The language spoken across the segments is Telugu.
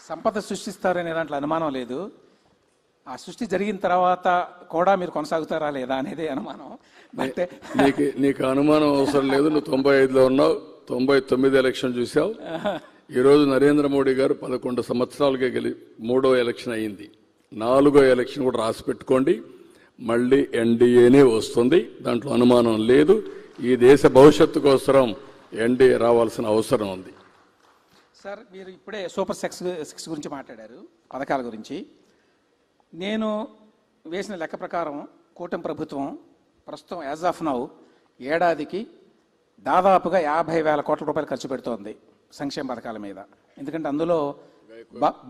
సంపద సృష్టిస్తారనే దాంట్లో అనుమానం లేదు. ఆ సృష్టి జరిగిన తర్వాత కూడా మీరు కొనసాగుతారా లేదా అనేది అనుమానం. బట్ నీకు అనుమానం అవసరం లేదు. నువ్వు 95లో ఉన్నావు, 99 ఎలక్షన్ చూసావు. ఈరోజు నరేంద్ర మోడీ గారు 11 సంవత్సరాలుగా మూడో ఎలక్షన్ అయ్యింది. 4వ ఎలక్షన్ కూడా రాసి పెట్టుకోండి. మళ్ళీ ఎన్డీఏనే వస్తుంది, దాంట్లో అనుమానం లేదు. ఈ దేశ భవిష్యత్తు కోసం ఎన్డీఏ రావాల్సిన అవసరం ఉంది. సార్, మీరు ఇప్పుడే సూపర్ సిక్స్ గురించి మాట్లాడారు, పథకాల గురించి. నేను వేసిన లెక్క ప్రకారం కూటమి ప్రభుత్వం ప్రస్తుతం యాజ్ ఆఫ్ నౌ ఏడాదికి దాదాపుగా 50,000 కోట్ల రూపాయలు ఖర్చు పెడుతోంది సంక్షేమ పథకాల మీద. ఎందుకంటే అందులో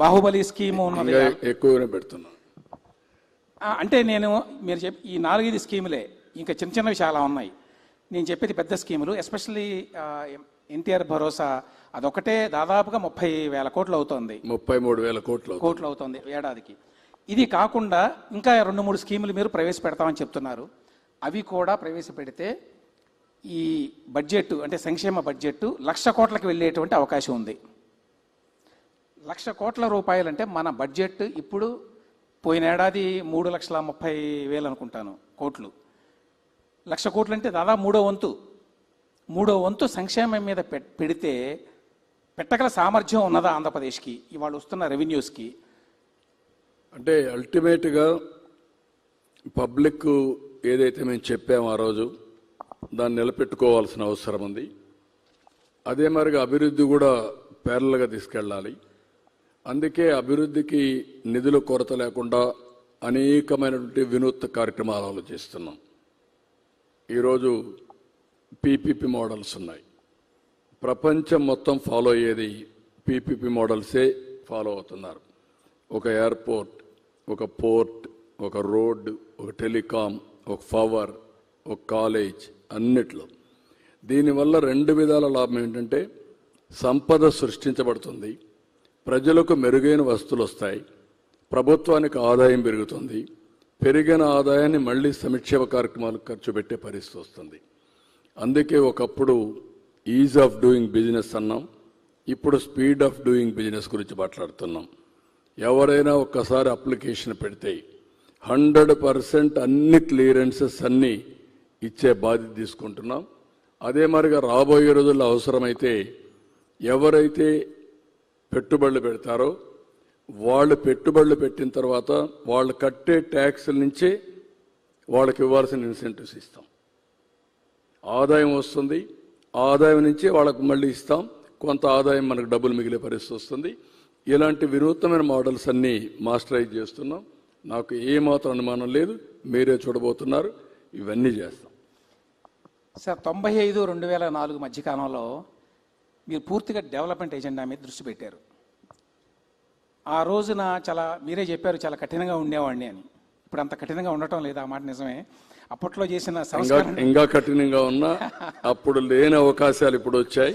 బాహుబలి స్కీము ఉన్నది, ఎక్కువనే పెడుతున్నాం. అంటే మీరు ఈ 4-5 స్కీములే, ఇంకా చిన్న చిన్నవి చాలా ఉన్నాయి. నేను చెప్పేది పెద్ద స్కీములు, ఎస్పెషల్లీ ఎన్టీఆర్ భరోసా, అదొకటే దాదాపుగా 30,000 కోట్లు అవుతుంది, 33,000 కోట్లు అవుతుంది ఏడాదికి. ఇది కాకుండా ఇంకా 2-3 స్కీములు మీరు ప్రవేశపెడతామని చెప్తున్నారు. అవి కూడా ప్రవేశపెడితే ఈ బడ్జెట్ అంటే సంక్షేమ బడ్జెట్ 1,00,000 కోట్లకి వెళ్ళేటువంటి అవకాశం ఉంది. 1,00,000 కోట్ల రూపాయలంటే మన బడ్జెట్ ఇప్పుడు పోయిన ఏడాది 3,30,000 అనుకుంటాను కోట్లు. 1,00,000 కోట్లు అంటే దాదాపు మూడో వంతు సంక్షేమం మీద పెడితే పెట్టగల సామర్థ్యం ఉన్నదా ఆంధ్రప్రదేశ్కి ఇవాళ వస్తున్న రెవెన్యూస్కి? అంటే అల్టిమేట్గా పబ్లిక్ ఏదైతే మేము చెప్పామో ఆ రోజు దాన్ని నిలబెట్టుకోవాల్సిన అవసరం ఉంది. అదే మరిగా అభివృద్ధి కూడా ప్యారల్గా తీసుకెళ్ళాలి. అందుకే అభివృద్ధికి నిధుల కొరత లేకుండా అనేకమైనటువంటి వినూత్న కార్యక్రమాలు ఆలోచిస్తున్నాం. ఈరోజు పీపీపీ మోడల్స్ ఉన్నాయి. ప్రపంచం మొత్తం ఫాలో అయ్యేది పీపీపీ మోడల్సే ఫాలో అవుతున్నారు. ఒక ఎయిర్పోర్ట్, ఒక పోర్ట్, ఒక రోడ్, ఒక టెలికాం, ఒక పవర్, ఒక కాలేజ్, అన్నిట్లో. దీనివల్ల 2 విధాల లాభం ఏంటంటే సంపద సృష్టించబడుతుంది, ప్రజలకు మెరుగైన వస్తువులు వస్తాయి, ప్రభుత్వానికి ఆదాయం పెరుగుతుంది, పెరిగిన ఆదాయాన్ని మళ్ళీ సంక్షేమ కార్యక్రమాలకు ఖర్చు పెట్టే పరిస్థితి వస్తుంది. అందుకే ఒకప్పుడు ఈజ్ ఆఫ్ డూయింగ్ బిజినెస్ అన్నాం, ఇప్పుడు స్పీడ్ ఆఫ్ డూయింగ్ బిజినెస్ గురించి మాట్లాడుతున్నాం. ఎవరైనా ఒక్కసారి అప్లికేషన్ పెడితే 100% అన్ని క్లియరెన్సెస్ అన్నీ ఇచ్చే బాధ్యత తీసుకుంటున్నాం. అదే మరిగా రాబోయే రోజుల్లో అవసరమైతే ఎవరైతే పెట్టుబడులు పెడతారో వాళ్ళు పెట్టుబడులు పెట్టిన తర్వాత వాళ్ళు కట్టే ట్యాక్సుల నుంచే వాళ్ళకి ఇవ్వాల్సిన ఇన్సెంటివ్స్ ఇస్తాం. ఆదాయం వస్తుంది, ఆదాయం నుంచి వాళ్ళకు మళ్ళీ ఇస్తాం, కొంత ఆదాయం మనకు డబ్బులు మిగిలే పరిస్థితి వస్తుంది. ఇలాంటి వినూత్నమైన మోడల్స్ అన్నీ మాస్టరైజ్ చేస్తున్నాం. నాకు ఏమాత్రం అనుమానం లేదు, మీరే చూడబోతున్నారు. ఇవన్నీ చేస్తాం. సార్, 95-2004 మధ్యకాలంలో మీరు పూర్తిగా డెవలప్మెంట్ ఎజెండా మీద దృష్టి పెట్టారు. ఆ రోజున మీరే చెప్పారు చాలా కఠినంగా ఉండేవాడిని అని. ఇప్పుడు అంత కఠినంగా ఉండటం లేదు, ఆ మాట నిజమే. అప్పట్లో చేసిన ఇంకా కఠినంగా ఉన్నా అప్పుడు లేని అవకాశాలు ఇప్పుడు వచ్చాయి.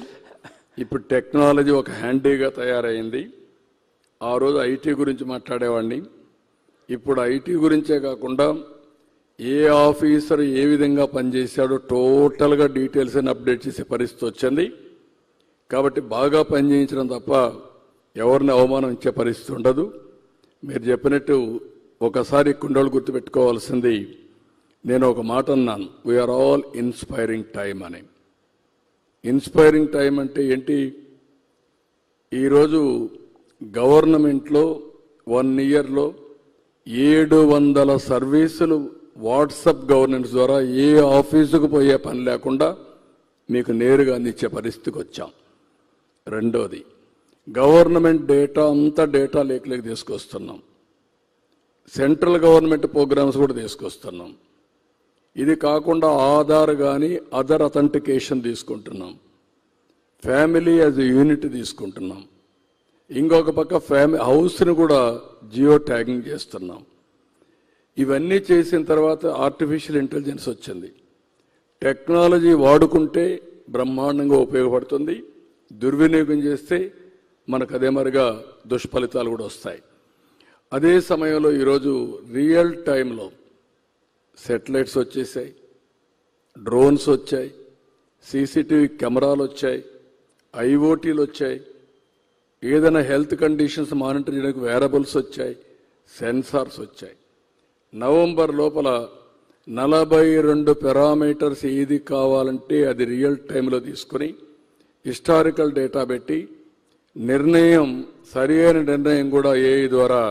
ఇప్పుడు టెక్నాలజీ ఒక హ్యాండీగా తయారైంది. ఆ రోజు ఐటీ గురించి మాట్లాడేవాడిని, ఇప్పుడు ఐటీ గురించే కాకుండా ఏ ఆఫీసర్ ఏ విధంగా పనిచేశాడో టోటల్గా డీటెయిల్స్ అని అప్డేట్ చేసే పరిస్థితి వచ్చింది. కాబట్టి బాగా పనిచేయించడం తప్ప ఎవరిని అవమానం ఇచ్చే పరిస్థితి ఉండదు. మీరు చెప్పినట్టు ఒకసారి కుండలు గుర్తుపెట్టుకోవాల్సింది, నేను ఒక మాట అన్నాను, వీఆర్ ఆల్ ఇన్స్పైరింగ్ టైం అని. ఇన్స్పైరింగ్ టైం అంటే ఏంటి? ఈరోజు గవర్నమెంట్లో 1 ఇయర్లో 700 సర్వీసులు వాట్సాప్ గవర్నెన్స్ ద్వారా ఏ ఆఫీసుకు పోయే పని లేకుండా మీకు నేరుగా అందించే పరిస్థితికి వచ్చాం. రెండోది, గవర్నమెంట్ డేటా అంతా డేటా లేక్లోకి తీసుకొస్తున్నాం. సెంట్రల్ గవర్నమెంట్ ప్రోగ్రామ్స్ కూడా తీసుకొస్తున్నాం. ఇది కాకుండా ఆధార్ కానీ అదర్ అథెంటికేషన్ తీసుకుంటున్నాం. ఫ్యామిలీ యాజ్ ఎ యూనిట్ తీసుకుంటున్నాం. ఇంకొక పక్క హౌస్ని కూడా జియో ట్యాగింగ్ చేస్తున్నాం. ఇవన్నీ చేసిన తర్వాత ఆర్టిఫిషియల్ ఇంటెలిజెన్స్ వచ్చింది. టెక్నాలజీ వాడుకుంటే బ్రహ్మాండంగా ఉపయోగపడుతుంది, దుర్వినియోగం చేస్తే మనకు అదే మరిగా దుష్ఫలితాలు కూడా వస్తాయి. అదే సమయంలో ఈరోజు రియల్ టైంలో సెటిలైట్స్ వచ్చేసాయి, డ్రోన్స్ వచ్చాయి, సీసీటీవీ కెమెరాలు వచ్చాయి, ఐఓటీలు వచ్చాయి. ఏదైనా హెల్త్ కండిషన్స్ మానిటర్ చేయడానికి వేరబుల్స్ వచ్చాయి, సెన్సార్స్ వచ్చాయి. నవంబర్ లోపల 42 పారామీటర్స్ ఏది కావాలంటే అది రియల్ టైంలో తీసుకొని హిస్టారికల్ డేటా పెట్టి నిర్ణయం, సరి అయిన నిర్ణయం కూడా ఏఐ ద్వారా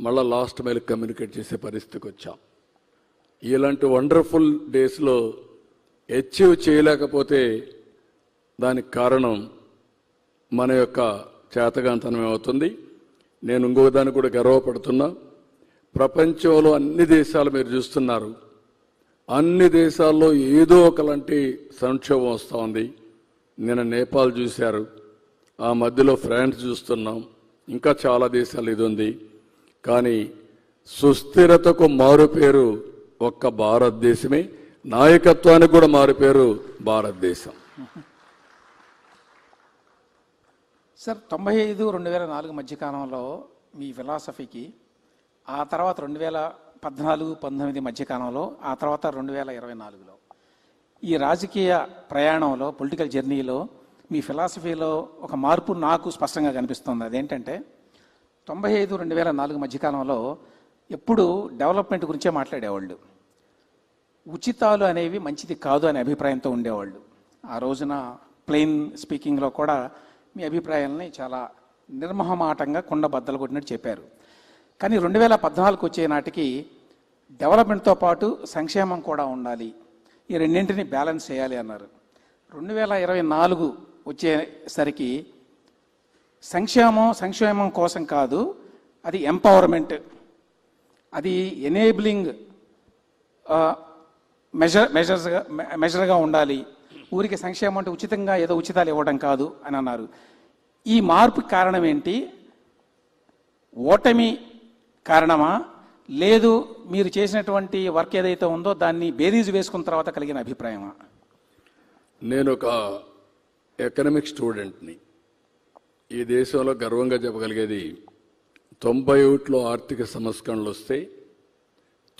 మళ్ళా లాస్ట్ మైల్ కమ్యూనికేట్ చేసే పరిస్థితికి వచ్చాం. ఇలాంటి వండర్ఫుల్ డేస్లో అచీవ్ చేయలేకపోతే దానికి కారణం మన యొక్క చేతగాంతనం అవుతుంది. నేను ఇంకొక దాన్ని కూడా గర్వపడుతున్నా. ప్రపంచంలో అన్ని దేశాలు మీరు చూస్తున్నారు, అన్ని దేశాల్లో ఏదో ఒకలాంటి సంక్షోభం వస్తూ ఉంది. నిన్న నేపాల్ చూశారు, ఆ మధ్యలో ఫ్రాన్స్ చూస్తున్నాం, ఇంకా చాలా దేశాలు ఇది ఉంది. కానీ సుస్థిరతకు మారుపేరు ఒక్క భారతదేశమే, నాయకత్వానికి కూడా మారుపేరు భారతదేశం. సార్ 95-2004 మధ్యకాలంలో మీ ఫిలాసఫీకి, ఆ తర్వాత 2014-19 మధ్యకాలంలో, ఆ తర్వాత 2024లో ఈ రాజకీయ ప్రయాణంలో, పొలిటికల్ జర్నీలో మీ ఫిలాసఫీలో ఒక మార్పు నాకు స్పష్టంగా కనిపిస్తుంది. అదేంటంటే 95-2004 మధ్యకాలంలో ఎప్పుడు డెవలప్మెంట్ గురించే మాట్లాడేవాళ్ళు, ఉచితాలు అనేవి మంచిది కాదు అనే అభిప్రాయంతో ఉండేవాళ్ళు. ఆ రోజున ప్లెయిన్ స్పీకింగ్లో కూడా మీ అభిప్రాయాలని చాలా నిర్మహమాటంగా కుండ బద్దలు కొట్టినట్టు చెప్పారు. కానీ 2014 వచ్చే నాటికి డెవలప్మెంట్తో పాటు సంక్షేమం కూడా ఉండాలి, ఈ రెండింటిని బ్యాలెన్స్ చేయాలి అన్నారు. 2024 వచ్చేసరికి సంక్షేమం కోసం కాదు, అది ఎంపవర్మెంట్, అది ఎనేబులింగ్ మెజర్గా ఉండాలి. ఊరికి సంక్షేమం అంటే ఉచితంగా ఏదో ఉచితాలు ఇవ్వడం కాదు అని అన్నారు. ఈ మార్పు కారణం ఏంటి? ఓటమి కారణమా, లేదు మీరు చేసినటువంటి వర్క్ ఏదైతే ఉందో దాన్ని బేరీజు వేసుకున్న తర్వాత కలిగిన అభిప్రాయమా? నేను ఒక ఎకనామిక్ స్టూడెంట్ని. ఈ దేశంలో గర్వంగా చెప్పగలిగేది 91లో ఆర్థిక సంస్కరణలు వస్తే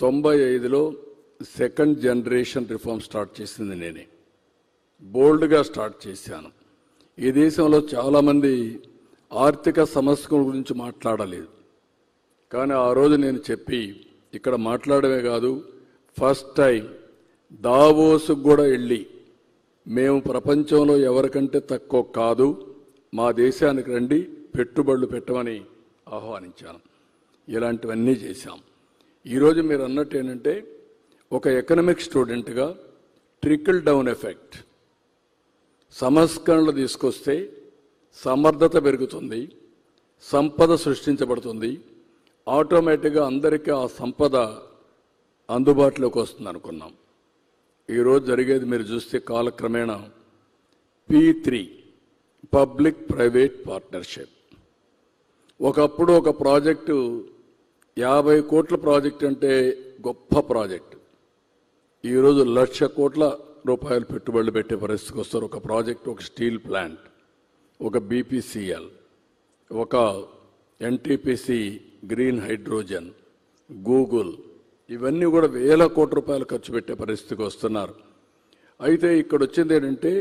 95లో సెకండ్ జనరేషన్ రిఫార్మ్ స్టార్ట్ చేసింది నేనే. బోల్డ్గా స్టార్ట్ చేశాను. ఈ దేశంలో చాలామంది ఆర్థిక సంస్కరణ గురించి మాట్లాడలేదు. కానీ ఆ రోజు నేను చెప్పి ఇక్కడ మాట్లాడమే కాదు, ఫస్ట్ టైం దావోస్కు కూడా వెళ్ళి మేము ప్రపంచంలో ఎవరికంటే తక్కువ కాదు, మా దేశానికి రండి, పెట్టుబడులు పెట్టమని ఆహ్వానించాను. ఇలాంటివన్నీ చేశాం. ఈరోజు మీరు అన్నట్టు ఏంటంటే ఒక ఎకనామిక్ స్టూడెంట్గా ట్రికిల్ డౌన్ ఎఫెక్ట్, సంస్కరణలు తీసుకొస్తే సమర్థత పెరుగుతుంది, సంపద సృష్టించబడుతుంది, ఆటోమేటిక్గా అందరికీ ఆ సంపద అందుబాటులోకి వస్తుంది అనుకున్నాం. ఈరోజు జరిగేది మీరు చూస్తే కాలక్రమేణా P3 పబ్లిక్ ప్రైవేట్ పార్ట్నర్షిప్. ఒకప్పుడు ఒక ప్రాజెక్టు 50 కోట్ల ప్రాజెక్ట్ అంటే గొప్ప ప్రాజెక్టు. ఈరోజు 1,00,000 కోట్ల రూపాయలు పెట్టుబడులు పెట్టే పరిస్థితికి వస్తారు. ఒక ప్రాజెక్ట్, ఒక స్టీల్ ప్లాంట్, ఒక BPCL, ఒక NTPC గ్రీన్ హైడ్రోజన్, గూగుల్, ఇవన్నీ కూడా 1,000 కోట్ల రూపాయలు ఖర్చు పెట్టే పరిస్థితికి వస్తున్నారు. అయితే ఇక్కడ వచ్చింది ఏంటంటే